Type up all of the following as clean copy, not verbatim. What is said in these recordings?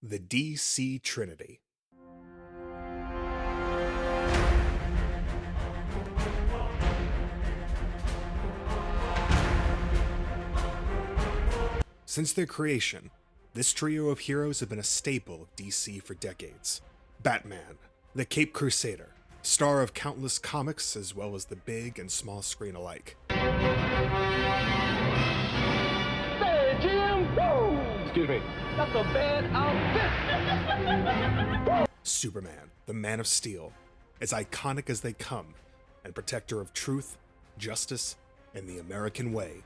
the DC Trinity. Since their creation, this trio of heroes have been a staple of DC for decades. Batman, the Caped Crusader, star of countless comics as well as the big and small screen alike. Hey, Jim! Woo! Excuse me. That's a bad outfit! Superman, the Man of Steel, as iconic as they come, and protector of truth, justice, and the American way.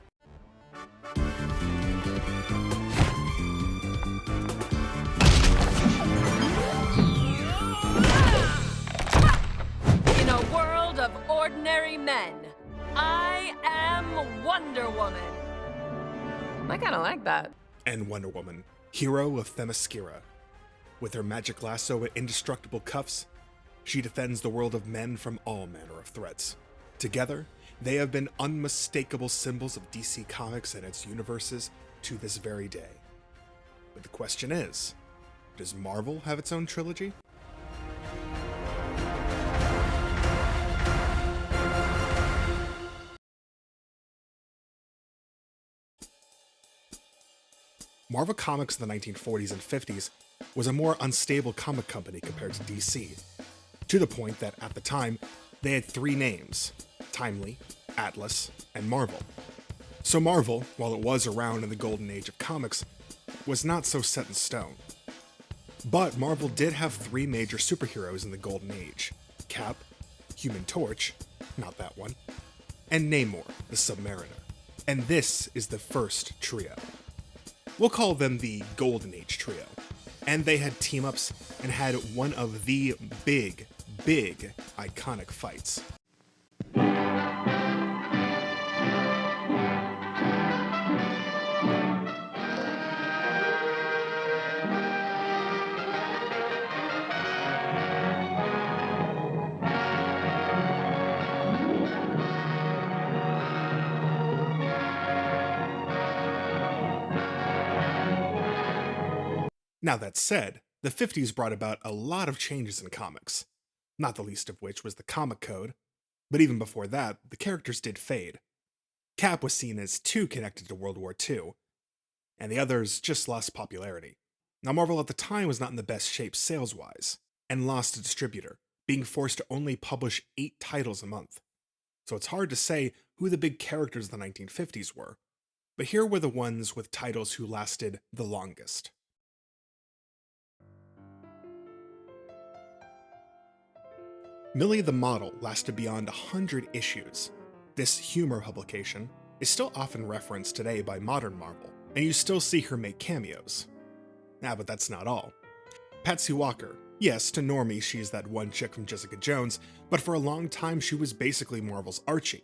In a world of ordinary men, I am Wonder Woman. I kind of like that. And Wonder Woman, hero of Themyscira. With her magic lasso and indestructible cuffs, she defends the world of men from all manner of threats. Together, they have been unmistakable symbols of DC Comics and its universes to this very day. But the question is, does Marvel have its own trilogy? Marvel Comics in the 1940s and 50s was a more unstable comic company compared to DC, to the point that at the time, they had three names: Timely, Atlas, and Marvel. So Marvel, while it was around in the golden age of comics, was not so set in stone. But Marvel did have three major superheroes in the golden age: Cap, Human Torch, not that one, and Namor, the Submariner. And this is the first trio. We'll call them the Golden Age Trio. And they had team-ups and had one of the big iconic fights. Now that said, the 50s brought about a lot of changes in comics, not the least of which was the comic code, but even before that, the characters did fade. Cap was seen as too connected to World War II, and the others just lost popularity. Now Marvel at the time was not in the best shape sales-wise, and lost a distributor, being forced to only publish 8 titles a month. So it's hard to say who the big characters of the 1950s were, but here were the ones with titles who lasted the longest. Millie the Model lasted beyond 100 issues. This humor publication is still often referenced today by modern Marvel, and you still see her make cameos. But that's not all. Patsy Walker, yes, to normies she's that one chick from Jessica Jones, but for a long time she was basically Marvel's Archie.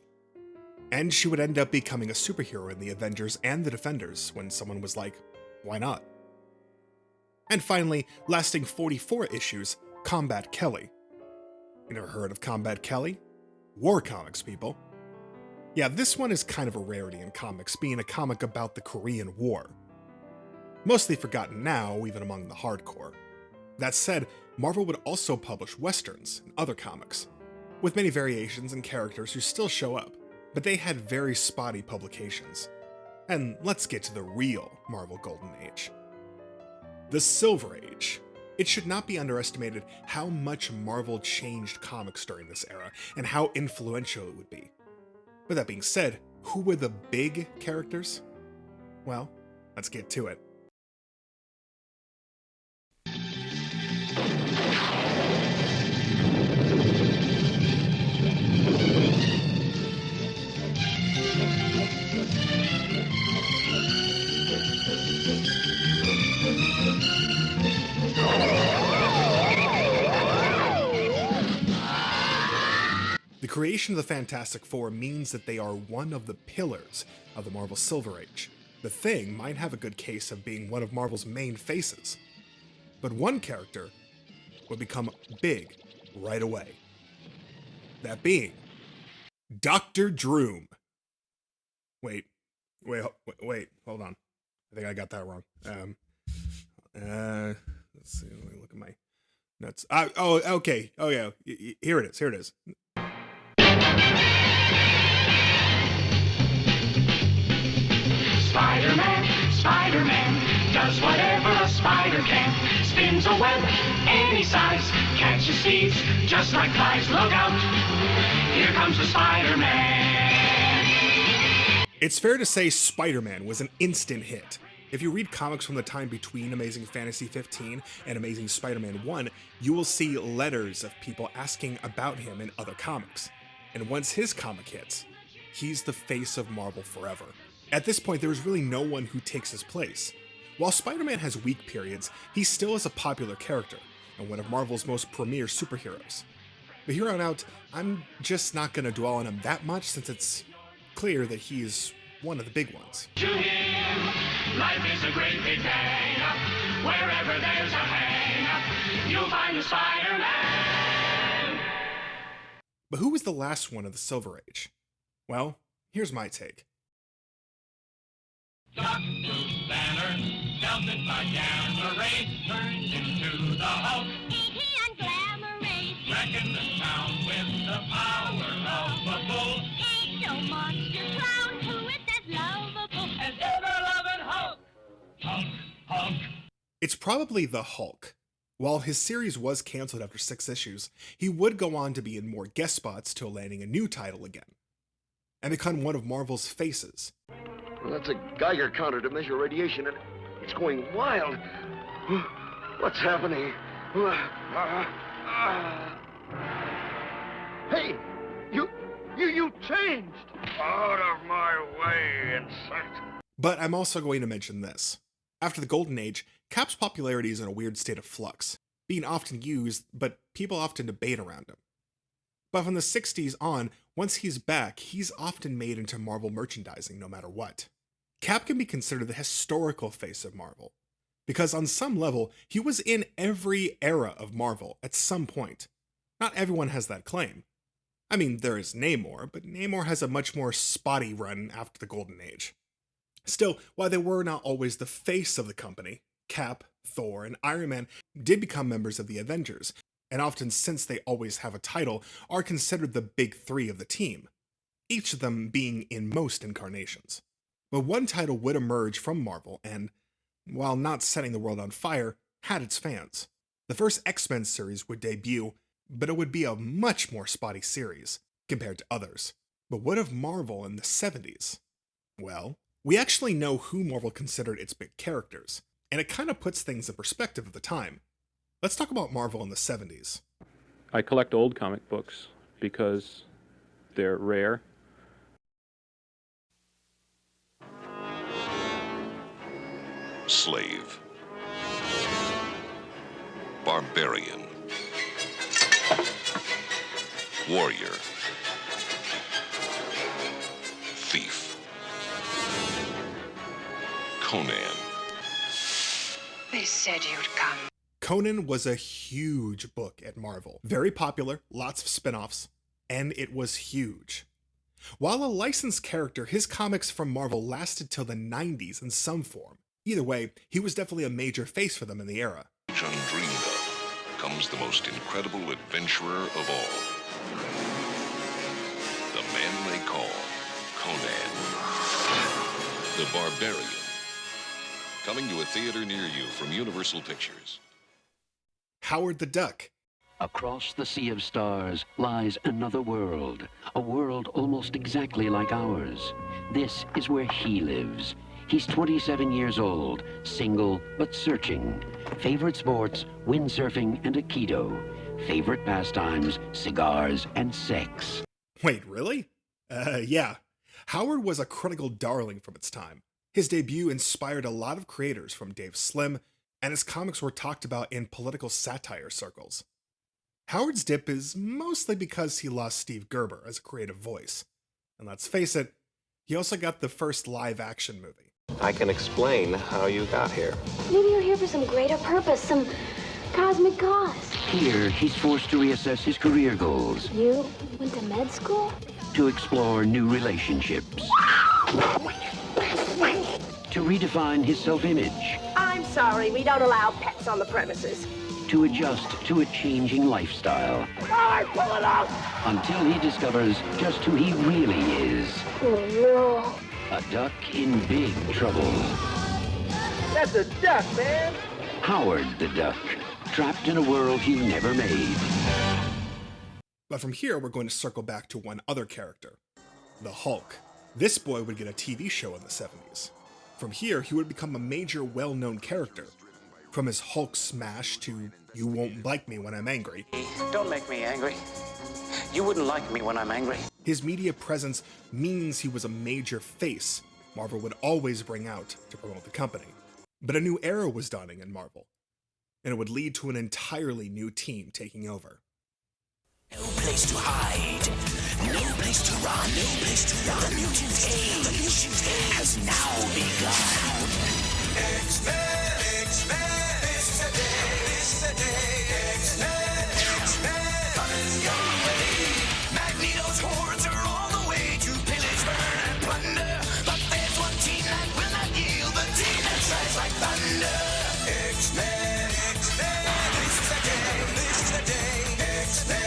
And she would end up becoming a superhero in the Avengers and the Defenders when someone was like, why not? And finally, lasting 44 issues, Combat Kelly. You never heard of Combat Kelly? War comics, people. Yeah, this one is kind of a rarity in comics, being a comic about the Korean War. Mostly forgotten now, even among the hardcore. That said, Marvel would also publish westerns and other comics, with many variations and characters who still show up, but they had very spotty publications. And let's get to the real Marvel Golden Age. The Silver Age. It should not be underestimated how much Marvel changed comics during this era, and how influential it would be. With that being said, who were the big characters? Well, let's get to it. The creation of the Fantastic Four means that they are one of the pillars of the Marvel Silver Age. The Thing might have a good case of being one of Marvel's main faces. But one character would become big right away. That being Dr. Droom. Wait, hold on. I think I got that wrong. Let's see, let me look at my notes. Oh, okay. Oh, yeah. Here it is. Here it is. Spider-Man, Spider-Man, does whatever a spider can. Spins a web any size, catches thieves just like flies. Look out, here comes the Spider-Man. It's fair to say Spider-Man was an instant hit. If you read comics from the time between Amazing Fantasy 15 and Amazing Spider-Man 1, you will see letters of people asking about him in other comics. And once his comic hits, he's the face of Marvel forever. At this point, there is really no one who takes his place. While Spider-Man has weak periods, he still is a popular character, and one of Marvel's most premier superheroes. But here on out, I'm just not going to dwell on him that much since it's clear that he is one of the big ones. To him, life is a great big hang-up. Wherever there's a hang-up, you'll find the Spider-Man. But who was the last one of the Silver Age? Well, here's my take. Dr. Banner, melted by gamma rays, turns into the Hulk. He and glamour rays. Wrecking the town with the power of a bull. Ain't no monster clown who is as lovable As ever-loving Hulk. Hulk, Hulk. It's probably the Hulk. While his series was canceled after 6 issues, he would go on to be in more guest spots till landing a new title again, and become one of Marvel's faces. Well, that's a Geiger counter to measure radiation, and it's going wild. What's happening? Hey, you changed! Out of my way, insect! But I'm also going to mention this. After the Golden Age, Cap's popularity is in a weird state of flux, being often used, but people often debate around him. But from the 60s on, once he's back, he's often made into Marvel merchandising no matter what. Cap can be considered the historical face of Marvel, because on some level, he was in every era of Marvel at some point. Not everyone has that claim. I mean, there is Namor, but Namor has a much more spotty run after the Golden Age. Still, while they were not always the face of the company, Cap, Thor, and Iron Man did become members of the Avengers, and often, since they always have a title, are considered the big three of the team, each of them being in most incarnations. But one title would emerge from Marvel and, while not setting the world on fire, had its fans. The first X-Men series would debut, but it would be a much more spotty series compared to others. But what of Marvel in the 70s? Well, we actually know who Marvel considered its big characters, and it kind of puts things in perspective at the time. Let's talk about Marvel in the 70s. I collect old comic books because they're rare. Slave. Barbarian. Warrior. Thief. Conan. They said you'd come. Conan was a huge book at Marvel. Very popular, lots of spin-offs, and it was huge. While a licensed character, his comics from Marvel lasted till the 90s in some form. Either way, he was definitely a major face for them in the era. Undreamed of comes the most incredible adventurer of all. The man they call Conan. The Barbarian. Coming to a theater near you from Universal Pictures. Howard the Duck. Across the sea of stars lies another world, a world almost exactly like ours. This is where he lives. He's 27 years old, single but searching. Favorite sports, windsurfing and Aikido. Favorite pastimes, cigars and sex. Wait, really? Yeah. Howard was a critical darling from its time. His debut inspired a lot of creators from Dave Slim, and his comics were talked about in political satire circles. Howard's dip is mostly because he lost Steve Gerber as a creative voice. And let's face it, he also got the first live-action movie. I can explain how you got here. Maybe you're here for some greater purpose, some cosmic cause. Here, he's forced to reassess his career goals. You went to med school? To explore new relationships. To redefine his self-image. I'm sorry. We don't allow pets on the premises. To adjust to a changing lifestyle. All right, pull it out! Until he discovers just who he really is. Oh, A duck in big trouble. That's a duck, man. Howard the Duck, trapped in a world he never made. But from here, we're going to circle back to one other character, the Hulk. This boy would get a TV show in the 70s. From here, he would become a major, well-known character. From his Hulk smash to "You won't like me when I'm angry." Don't make me angry. You wouldn't like me when I'm angry. His media presence means he was a major face Marvel would always bring out to promote the company. But a new era was dawning in Marvel, and it would lead to an entirely new team taking over. No place to hide, no place to run, no place to run. The mutant age has now begun. X-Men, X-Men, this is the day, this is the day. X-Men, X-Men, coming your way. Magneto's hordes are on the way to pillage, burn, and plunder. But there's one team that will not yield, the team that strikes like thunder. X-Men, X-Men, this is the day, this is the day. X-Men.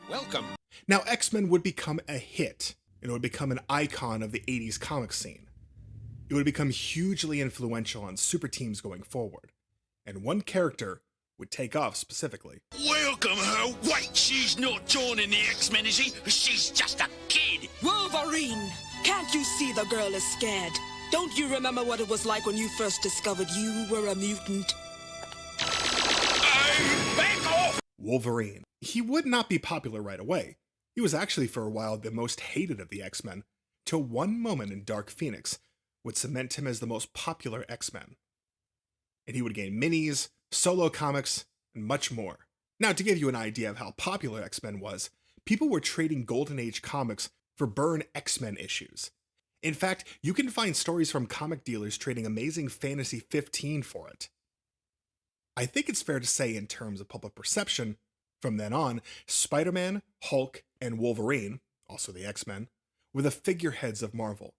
Welcome. Now, X-Men would become a hit, and it would become an icon of the 80s comic scene. It would become hugely influential on super teams going forward, and one character would take off specifically. Welcome her. Wait, she's not joining the X-Men, is she? She's just a kid. Wolverine, can't you see the girl is scared? Don't you remember what it was like when you first discovered you were a mutant? Back off! Wolverine. He would not be popular right away. He was actually for a while the most hated of the X-Men, till one moment in Dark Phoenix would cement him as the most popular X-Men. And he would gain minis, solo comics, and much more. Now, to give you an idea of how popular X-Men was, people were trading Golden Age comics for Burn X-Men issues. In fact, you can find stories from comic dealers trading Amazing Fantasy 15 for it. I think it's fair to say, in terms of public perception, from then on, Spider-Man, Hulk, and Wolverine, also the X-Men, were the figureheads of Marvel.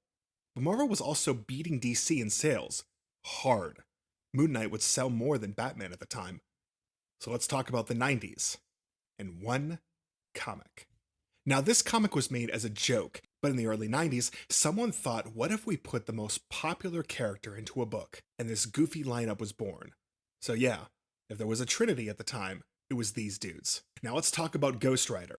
But Marvel was also beating DC in sales, hard. Moon Knight would sell more than Batman at the time. So let's talk about the 90s, and one comic. Now, this comic was made as a joke, but in the early 90s, someone thought, what if we put the most popular character into a book? And this goofy lineup was born. So yeah, if there was a Trinity at the time, it was these dudes. Now let's talk about Ghost Rider.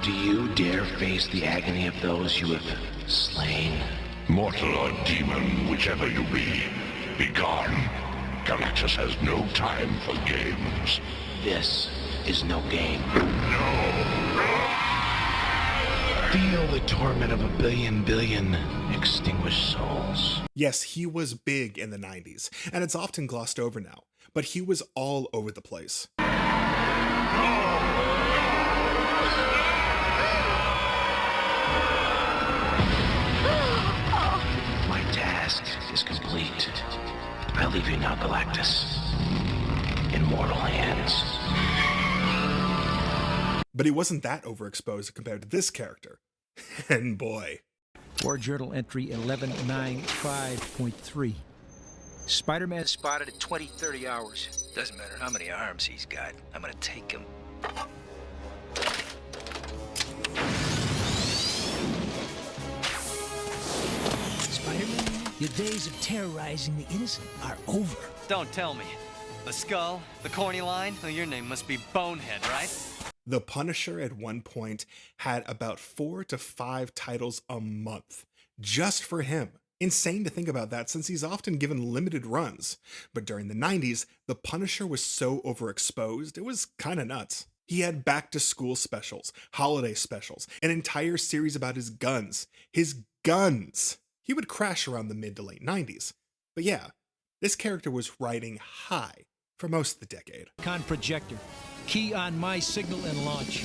Do you dare face the agony of those you have slain? Mortal or demon, whichever you be gone. Galactus has no time for games. This is no game. No! Feel the torment of a billion extinguished souls. Yes, he was big in the 90s, and it's often glossed over now, but he was all over the place. My task is complete. I leave you now, Galactus, in mortal hands. But he wasn't that overexposed compared to this character. And boy. War Journal entry 1195.3. Spider-Man spotted in 20-30 hours. Doesn't matter how many arms he's got. I'm gonna take him. Spider-Man, your days of terrorizing the innocent are over. Don't tell me. The skull, the corny line, well, your name must be Bonehead, right? The Punisher at one point had about 4 to 5 titles a month, just for him. Insane to think about that, since he's often given limited runs. But during the 90s, the Punisher was so overexposed, it was kinda nuts. He had back-to-school specials, holiday specials, an entire series about his guns. His guns! He would crash around the mid to late 90s. But yeah, this character was riding high for most of the decade. Con projector. Key on my signal and launch.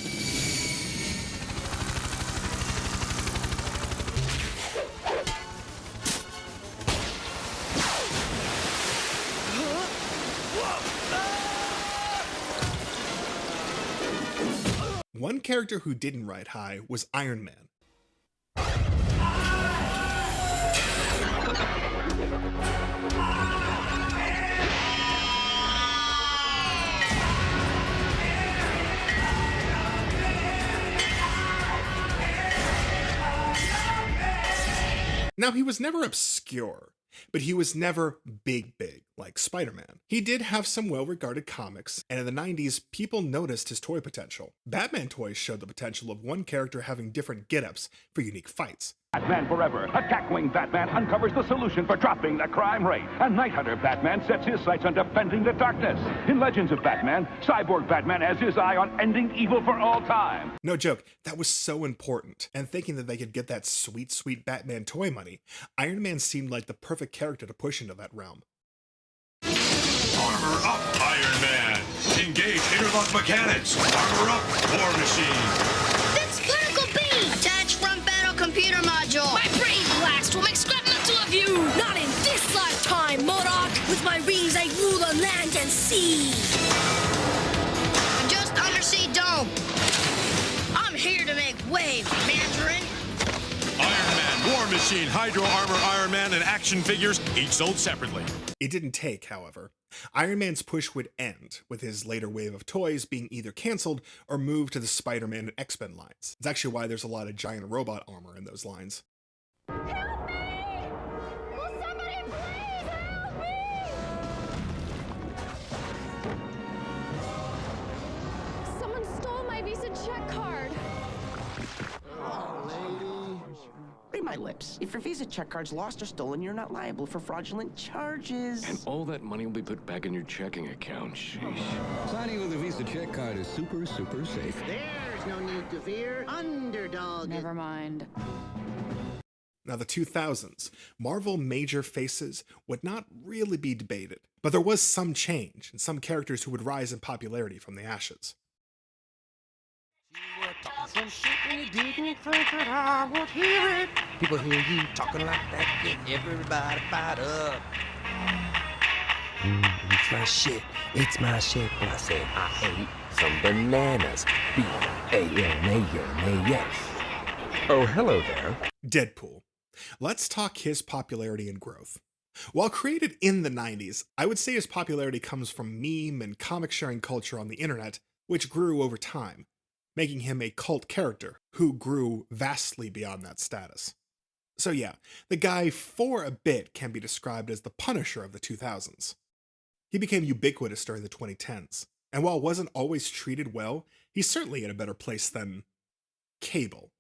One character who didn't ride high was Iron Man. Now, he was never obscure, but he was never big like Spider-Man. He did have some well-regarded comics, and in the 90s, people noticed his toy potential. Batman toys showed the potential of one character having different get-ups for unique fights. Batman Forever. Attack-wing Batman uncovers the solution for dropping the crime rate. And Night Hunter Batman sets his sights on defending the darkness. In Legends of Batman, Cyborg Batman has his eye on ending evil for all time. No joke, that was so important. And thinking that they could get that sweet, sweet Batman toy money, Iron Man seemed like the perfect character to push into that realm. Armor up, Iron Man! Engage interlock mechanics! Armor up, War Machine! That's particle beam! Attach front panel computer module! My brain blast will make scrap metal of you! Not in this lifetime, MODOK! With my rings I rule the land and sea! Just undersea dome! I'm here to make waves, Mandarin! Iron Man, War Machine, Hydro Armor Iron Man, and action figures, each sold separately. It didn't take, however. Iron Man's push would end, with his later wave of toys being either cancelled or moved to the Spider-Man and X-Men lines. It's actually why there's a lot of giant robot armor in those lines. Help me! Will somebody please help me? Someone stole my Visa check card. Oh, lady. Read my lips. If your Visa check card's lost or stolen, you're not liable for fraudulent charges. And all that money will be put back in your checking account. Sheesh. Signing with a Visa check card is super, super safe. There's no need to fear. Underdog. Never mind. Now, the 2000s, Marvel major faces would not really be debated, but there was some change and some characters who would rise in popularity from the ashes. Some shit when you didn't think that I would hear it. People hear you talking like that, get everybody fired up. It's my shit. It's my shit. When I say I ate some bananas. B-A-N-A-N-A-S. Oh, hello there. Deadpool. Let's talk his popularity and growth. While created in the 90s, I would say his popularity comes from meme and comic sharing culture on the internet, which grew over time, making him a cult character who grew vastly beyond that status. So yeah, the guy for a bit can be described as the Punisher of the 2000s. He became ubiquitous during the 2010s, and while wasn't always treated well, he's certainly in a better place than Cable.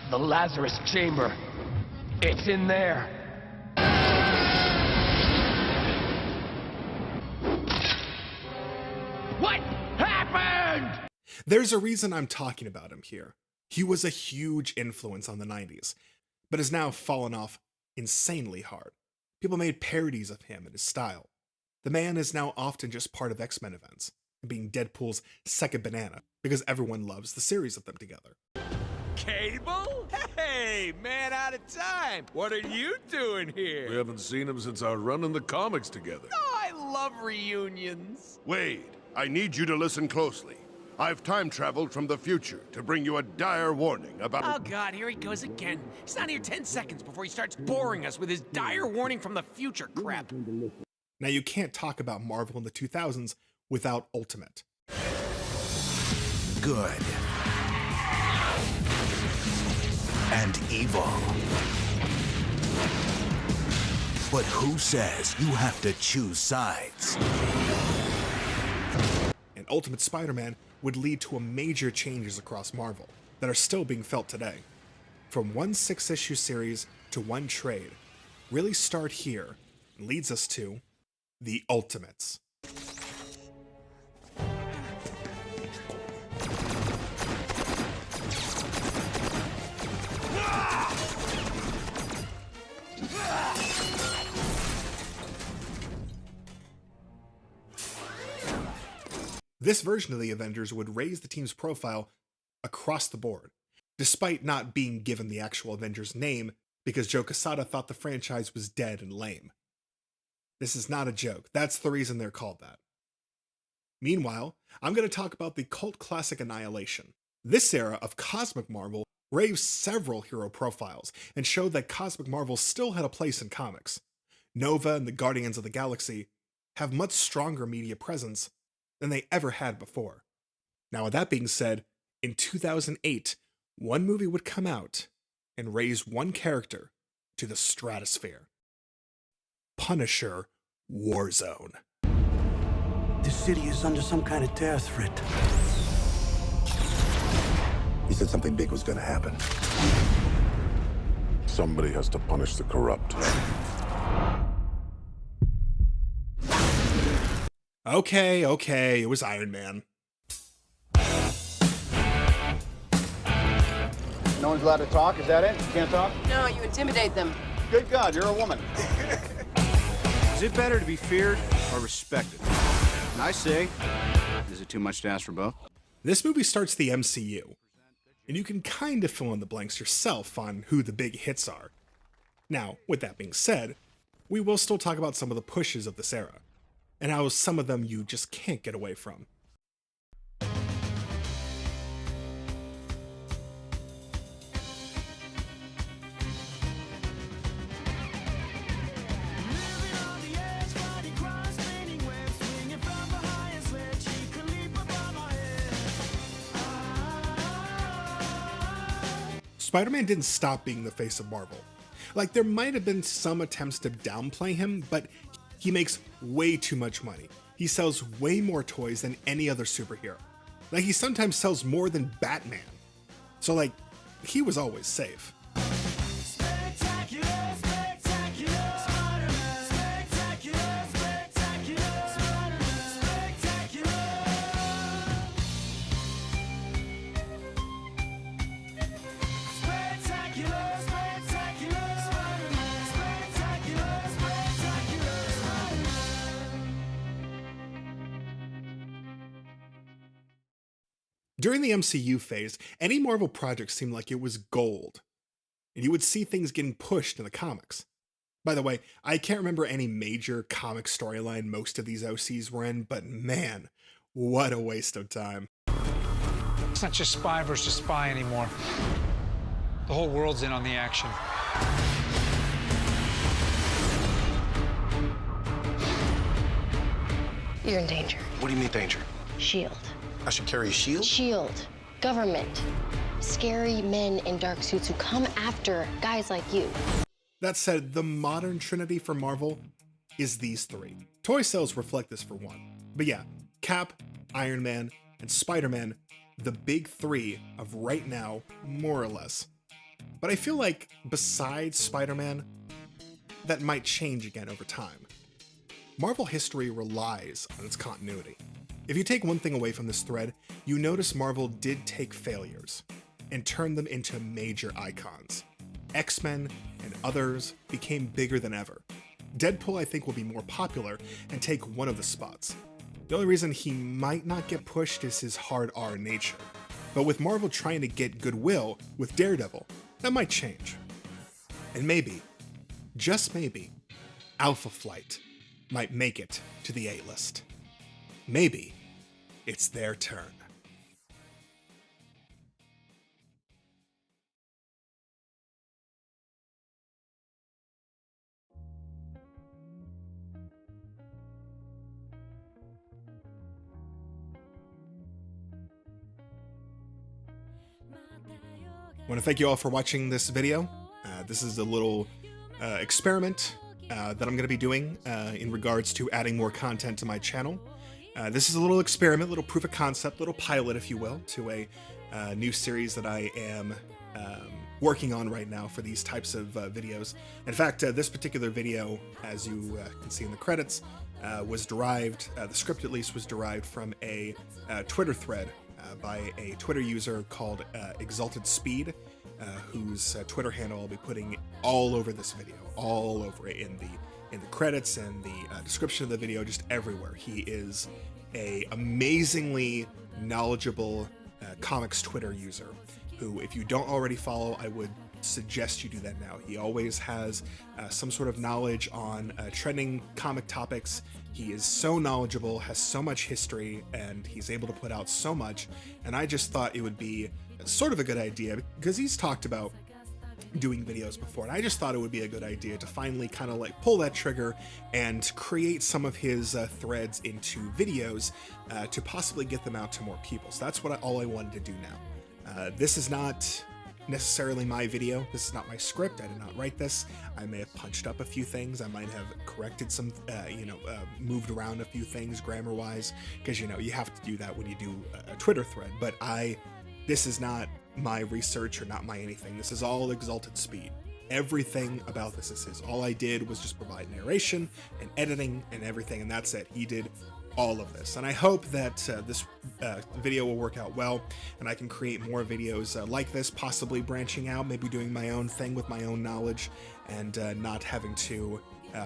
The Lazarus Chamber. It's in there. What happened? There's a reason I'm talking about him here. He was a huge influence on the 90s, but has now fallen off insanely hard. People made parodies of him and his style. The man is now often just part of X-Men events, and being Deadpool's second banana, because everyone loves the series of them together. Cable? Hey, man out of time. What are you doing here? We haven't seen him since our run in the comics together. Oh, I love reunions. Wade, I need you to listen closely. I've time traveled from the future to bring you a dire warning about— Oh, God, here he goes again. He's not here 10 seconds before he starts boring us with his dire warning from the future crap. Now, you can't talk about Marvel in the 2000s without Ultimate. Good. And evil. But who says you have to choose sides? And Ultimate Spider-Man would lead to major changes across Marvel that are still being felt today. From one 6-issue series to one trade, really start here and leads us to the Ultimates. This version of the Avengers would raise the team's profile across the board, despite not being given the actual Avengers name because Joe Quesada thought the franchise was dead and lame. This is not a joke. That's the reason they're called that. Meanwhile, I'm going to talk about the cult classic Annihilation. This era of Cosmic Marvel raised several hero profiles and showed that Cosmic Marvel still had a place in comics. Nova and the Guardians of the Galaxy have much stronger media presence than they ever had before. Now, with that being said, in 2008, one movie would come out and raise one character to the stratosphere. Punisher Warzone. The city is under some kind of terror threat. He said something big was gonna happen. Somebody has to punish the corrupt. Okay, it was Iron Man. No one's allowed to talk, is that it? You can't talk? No, you intimidate them. Good God, you're a woman. Is it better to be feared or respected? And I say, is it too much to ask for both? This movie starts the MCU, and you can kind of fill in the blanks yourself on who the big hits are. Now, with that being said, we will still talk about some of the pushes of this era, and how some of them you just can't get away from. Spider-Man didn't stop being the face of Marvel. Like, there might have been some attempts to downplay him, but he makes way too much money. He sells way more toys than any other superhero. Like, he sometimes sells more than Batman. So, like, he was always safe. During the MCU phase, any Marvel project seemed like it was gold, and you would see things getting pushed in the comics. By the way, I can't remember any major comic storyline most of these OCs were in, but man, what a waste of time. It's not just spy versus spy anymore. The whole world's in on the action. You're in danger. What do you mean danger? Shield. I should carry a shield? Shield. Government. Scary men in dark suits who come after guys like you. That said, the modern Trinity for Marvel is these three. Toy sales reflect this for one. But yeah, Cap, Iron Man, and Spider-Man, the big three of right now, more or less. But I feel like besides Spider-Man, that might change again over time. Marvel history relies on its continuity. If you take one thing away from this thread, you notice Marvel did take failures and turn them into major icons. X-Men and others became bigger than ever. Deadpool, I think, will be more popular and take one of the spots. The only reason he might not get pushed is his hard R nature. But with Marvel trying to get goodwill with Daredevil, that might change. And maybe, just maybe, Alpha Flight might make it to the A-list. Maybe it's their turn. I want to thank you all for watching this video. This is a little experiment that I'm going to be doing in regards to adding more content to my channel. This is a little experiment, little proof of concept, little pilot, if you will, to a new series that I am working on right now for these types of videos. In fact, this particular video, as you can see in the credits, was derived, the script at least was derived from a Twitter thread by a Twitter user called Exalted Speed, whose Twitter handle I'll be putting all over this video, all over it in the credits and the description of the video, just everywhere. He is a amazingly knowledgeable comics Twitter user who, if you don't already follow, I would suggest you do that now. He always has some sort of knowledge on trending comic topics. He is so knowledgeable, has so much history, and he's able to put out so much. And I just thought it would be sort of a good idea, because he's talked about doing videos before, and I just thought it would be a good idea to finally kind of like pull that trigger and create some of his threads into videos to possibly get them out to more people. So that's all I wanted to do now. This is not necessarily my video. This is not my script. I did not write this. I may have punched up a few things. I might have corrected some, moved around a few things grammar-wise, because, you have to do that when you do a Twitter thread. But this is not my research or not my anything. This is all Exalted Speed. Everything about this is his. All I did was just provide narration and editing and everything, and that's it. He did all of this, and I hope that this video will work out well, and I can create more videos like this, possibly branching out, maybe doing my own thing with my own knowledge, and not having to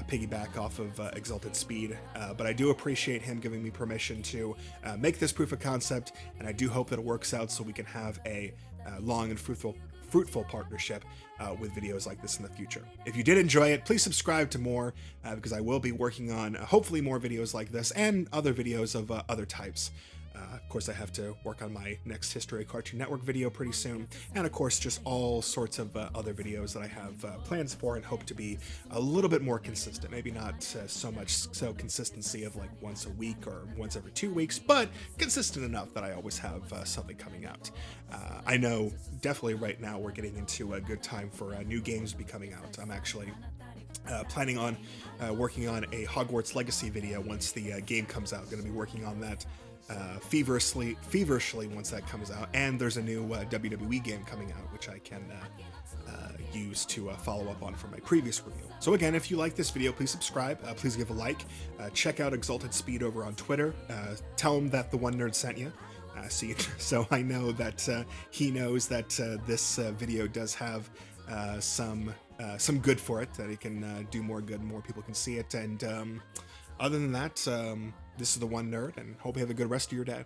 piggyback off of Exalted Speed. But I do appreciate him giving me permission to make this proof of concept, and I do hope that it works out so we can have a long and fruitful partnership with videos like this in the future. If you did enjoy it, please subscribe to more, because I will be working on hopefully more videos like this and other videos of other types. Of course, I have to work on my next History of Cartoon Network video pretty soon, and of course just all sorts of other videos that I have plans for and hope to be a little bit more consistent. Maybe not so much consistency of like once a week or once every 2 weeks, but consistent enough that I always have something coming out. I know definitely right now we're getting into a good time for new games to be coming out. I'm actually planning on working on a Hogwarts Legacy video once the game comes out. Going to be working on that feverishly once that comes out, and there's a new WWE game coming out which I can use to follow up on from my previous review. So again, if you like this video, please subscribe, please give a like, check out Exalted Speed over on Twitter, tell him that the One Nerd sent you, so I know that he knows that this video does have some good for it, that it can do more good and more people can see it. And other than that, this is the One Nerd, and hope you have a good rest of your day.